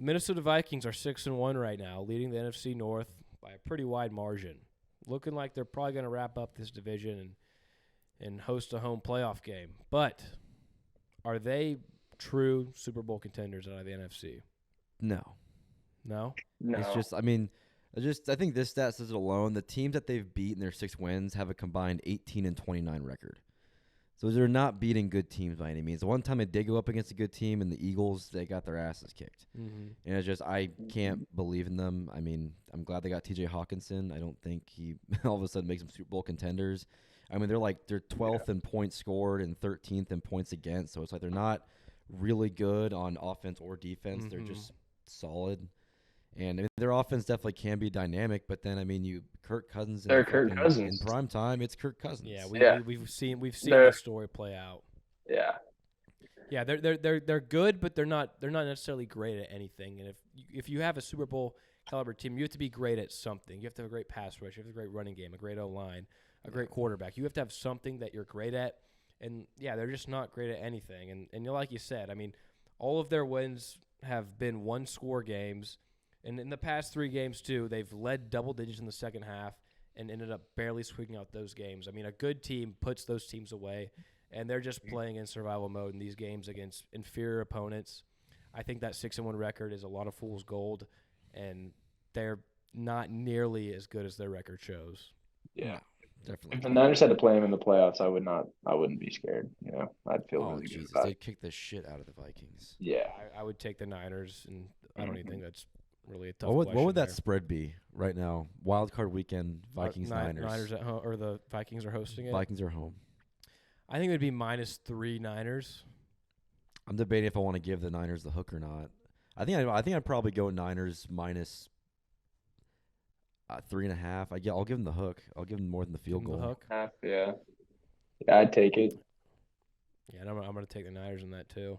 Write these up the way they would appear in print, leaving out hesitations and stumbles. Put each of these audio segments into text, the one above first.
Minnesota Vikings are 6-1 right now, leading the NFC North by a pretty wide margin. Looking like they're probably going to wrap up this division and host a home playoff game. But are they true Super Bowl contenders out of the NFC? No. No? No. It's just, I mean, I think this stat says it alone. The teams that they've beat in their 6 wins have a combined 18-29 record. So they're not beating good teams by any means. The one time they did go up against a good team in the Eagles, they got their asses kicked. Mm-hmm. And it's just, I can't believe in them. I mean, I'm glad they got T.J. Hawkinson. I don't think he all of a sudden makes them Super Bowl contenders. I mean, they're 12th in points scored and 13th in points against. So it's like they're not really good on offense or defense. They're just solid. And I mean, their offense definitely can be dynamic, but then Kirk Cousins. They're Kirk Cousins in prime time. It's Kirk Cousins. Yeah, we've seen the story play out. Yeah. Yeah, they're good, but they're not necessarily great at anything. And if you have a Super Bowl caliber team, you have to be great at something. You have to have a great pass rush, you have a great running game, a great O-line, a great quarterback. You have to have something that you're great at. And yeah, they're just not great at anything. And like you said, I mean, all of their wins have been one-score games. And in the past 3 games, too, they've led double digits in the second half and ended up barely squeaking out those games. I mean, a good team puts those teams away, and they're just playing in survival mode in these games against inferior opponents. I think that 6-1 record is a lot of fool's gold, and they're not nearly as good as their record shows. Yeah. Definitely. If the Niners had to play them in the playoffs, I wouldn't be scared. I'd feel really good about it. They'd kick the shit out of the Vikings. Yeah. I would take the Niners, and I don't even think that's really a tough question. What would that there. spread be right now? Wild card weekend, Vikings, Niners. Niners at home, or the Vikings are hosting it? Vikings are home. I think it would be -3 Niners. I'm debating if I want to give the Niners the hook or not. I think I'd probably go Niners minus 3.5. I'll give them the hook. I'll give them more than the field goal. The hook. Yeah, I'd take it. Yeah, and I'm going to take the Niners in that too.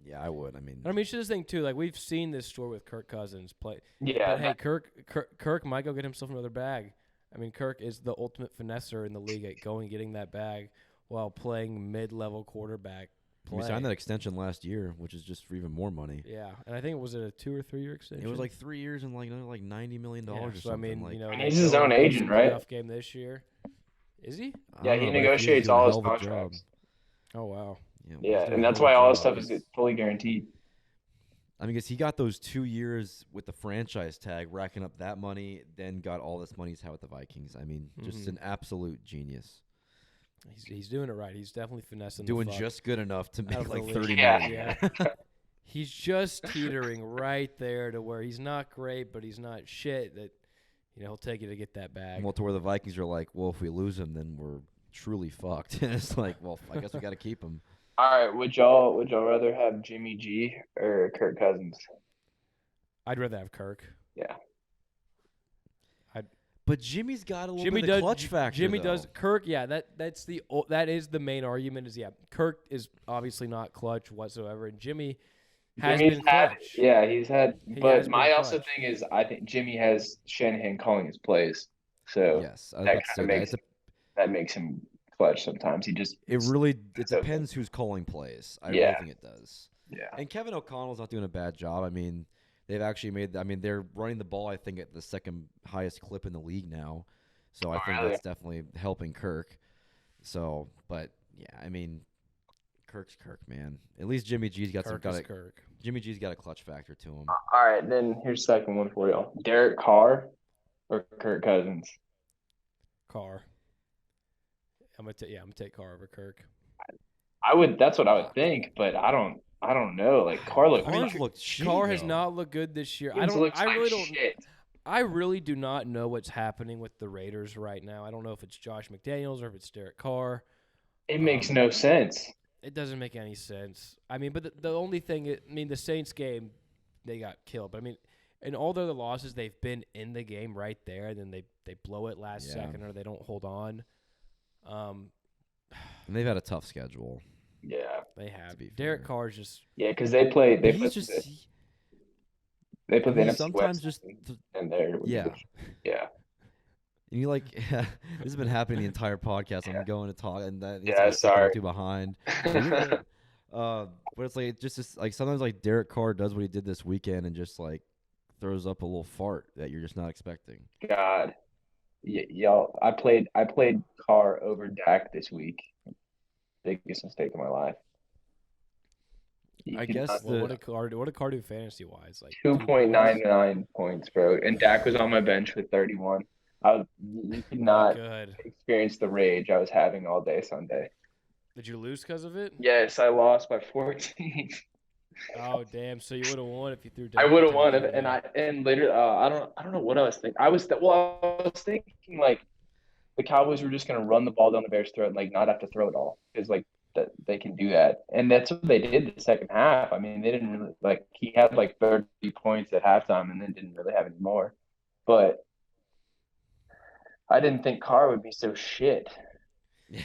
Yeah, I would. I mean, it's just the thing too. Like we've seen this story with Kirk Cousins play. Yeah. But hey, Kirk might go get himself another bag. I mean, Kirk is the ultimate finesser in the league at getting that bag while playing mid-level quarterback play. We signed that extension last year, which is just for even more money. Yeah, and I think it was a 2 or 3 year extension. It was like 3 years and like $90 million or something. So I mean, and he's his own agent, right? Playoff game this year. Is he? Yeah, he negotiates all his contracts. Oh wow. Yeah, and that's why all his stuff is fully guaranteed. I mean, because he got those 2 years with the franchise tag, racking up that money, then got all this money he's had with the Vikings. I mean, just an absolute genius. He's doing it right. He's definitely finessing. Doing the fuck just good enough to make like 30 million. Yeah. He's just teetering right there to where he's not great, but he's not shit. That he'll take you to get that bag. Well, to where the Vikings are like, well, if we lose him, then we're truly fucked. And it's like, well, I guess we got to keep him. All right, would y'all rather have Jimmy G or Kirk Cousins? I'd rather have Kirk. Yeah. But Jimmy's got a little bit of clutch factor. Jimmy though. does. Kirk, yeah, that is the main argument. Is Kirk is obviously not clutch whatsoever, and Jimmy has been clutch. Yeah, he's had. But my also clutch. thing is, I think Jimmy has Shanahan calling his plays, so yes, that makes him clutch sometimes. It depends who's calling plays. I really think it does. Yeah. And Kevin O'Connell's not doing a bad job. I mean, they've actually they're running the ball, I think, at the second highest clip in the league now. So I think that's definitely helping Kirk. So, but yeah, I mean, Kirk's Kirk, man. At least Jimmy G's got Kirk. Jimmy G's got a clutch factor to him. All right, then here's the second one for y'all. Derek Carr or Kirk Cousins? Carr. I'm gonna take Carr over Kirk. That's what I would think, but I don't know. Like Carr has not looked good this year. I really do not know what's happening with the Raiders right now. I don't know if it's Josh McDaniels or if it's Derek Carr. It makes no sense. It doesn't make any sense. I mean, but the only thing, the Saints game, they got killed. But I mean, in all their other losses, they've been in the game right there, and then they blow it last second or they don't hold on. And they've had a tough schedule. Yeah, they have. Derek Carr's just because they play. They put the NFC sometimes West just in there. Yeah. And you this has been happening the entire podcast. I'm going to talk, and that sorry. too behind. But it's like like sometimes like Derek Carr does what he did this weekend and just like throws up a little fart that you're just not expecting. God, y'all, I played Carr over Dak this week. Biggest mistake of my life. You I could guess not, Well, the what did Carr do fantasy wise? Like 2 points. 2.99 points, bro. And Dak was on my bench with 31. You could Not not good. experience the rage I was having all day Sunday. Did you lose because of it? Yes, I lost by 14. Oh damn! So you would have won if you threw I Dak would for have ten won, the other and day. later I don't know what I was thinking. I was thinking like the Cowboys were just gonna run the ball down the Bears' throat and like not have to throw it all because like that they can do that, and that's what they did the second half. I mean, they didn't really like he had like 30 points at halftime and then didn't really have any more. But I didn't think Carr would be so shit.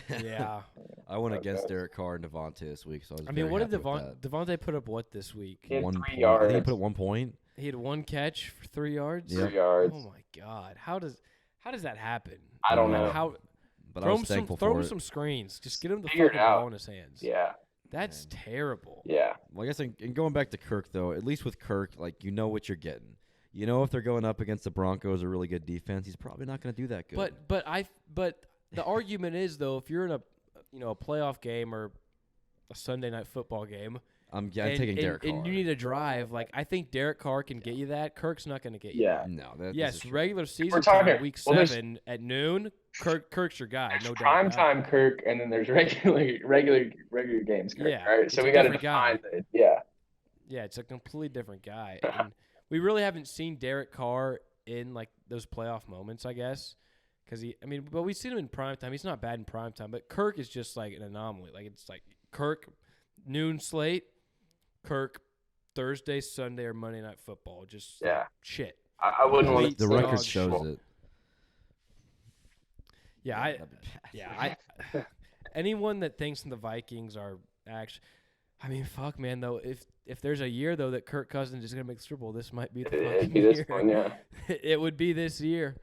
Yeah. I went against Okay. Derek Carr and Devontae this week, so I was I mean, very what did happy with that. Devontae put up what this week? He had 1 point. 3 I think he yards. put up 1 point. He had one catch for 3 yards. Yep. 3 yards. Oh my god! How does that happen? I don't Uh, know. How But I throw was him thankful throw for him it. some screens. Just get him the Figure it fucking out. ball in his hands. Yeah. That's terrible. Yeah. Well, I guess and going back to Kirk though, at least with Kirk, like you know what you're getting. You know if they're going up against the Broncos, a really good defense, he's probably not going to do that good. But the argument is though, if you're in a a playoff game or a Sunday night football game, I'm taking Derek Carr. and you need a drive, like I think Derek Carr can get you that. Kirk's not going to get you Yeah. that. No, this is Yes, true. regular season We're talking- time, week well, there's- 7 at noon. Kirk's your guy, no doubt. Prime about it. time Kirk, and then there's regular games Kirk. Yeah, Right. it's So a we got to different guy. define it. Yeah. Yeah, it's a completely different guy. And we really haven't seen Derek Carr in like those playoff moments, I guess. But we've seen him in prime time. He's not bad in prime time, but Kirk is just like an anomaly. Like it's like Kirk noon slate, Kirk Thursday, Sunday, or Monday night football. Just Yeah. shit. I wouldn't want Complete to The dog record shit. shows it. Yeah, That'd be bad. yeah. Anyone that thinks the Vikings are actually, I mean, fuck, man. Though, if there's a year though that Kirk Cousins is gonna make the Super Bowl, this might be the It'd fucking be this year. one, yeah. It would be this year.